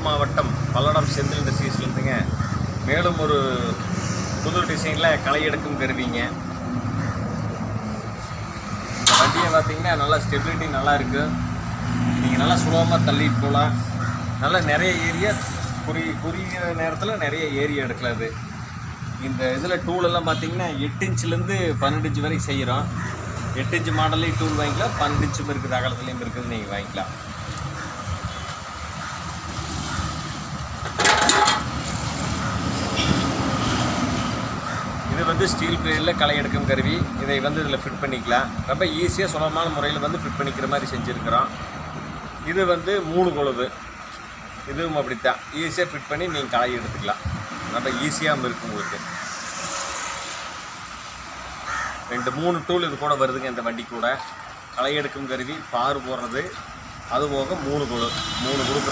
கடலூர் மாவட்டம் பல்லடம் செந்தில் இண்டஸ்ட்ரீஸ்லேருந்துங்க மேலும் ஒரு புது டிசைனில் களை எடுக்கும் கருவிங்க. இந்த வண்டியை பார்த்தீங்கன்னா நல்லா ஸ்டெபிலிட்டி நல்லா இருக்குது. நீங்கள் நல்லா சுலபமாக தள்ளிட்டு போகலாம். நல்லா நிறைய ஏரியா குறுகிய நேரத்தில் நிறைய ஏரியா எடுக்கலாம். அது இந்த இதில் டூலெல்லாம் பார்த்தீங்கன்னா 8 இன்ச்சிலேருந்து 12 இன்ச்சு வரைக்கும் செய்கிறோம். 8 இன்ச்சு மாடல்லையும் டூல் வாங்கிக்கலாம், 12 இன்ச்சும் இருக்குது, அகலத்துலேயும் இருக்குது, நீங்கள் வாங்கிக்கலாம். இது வந்து ஸ்டீல் பிளேடில் களை எடுக்கும் கருவி. இதை வந்து இதில் ஃபிட் பண்ணிக்கலாம். ரொம்ப ஈஸியாக சுலபமான முறையில் வந்து ஃபிட் பண்ணிக்கிற மாதிரி செஞ்சுருக்கிறோம். இது வந்து 3 கொழுவு. இதுவும் அப்படித்தான் ஈஸியாக ஃபிட் பண்ணி நீங்கள் களை எடுத்துக்கலாம். ரொம்ப ஈஸியாகவும் இருக்கும் உங்களுக்கு. 2-3 டூல் இது கூட வருதுங்க. இந்த வண்டி கூட களை எடுக்கும் கருவி, பாரு போடுறது, அது போக 3 கொழு 3 கொடுக்குறோம்.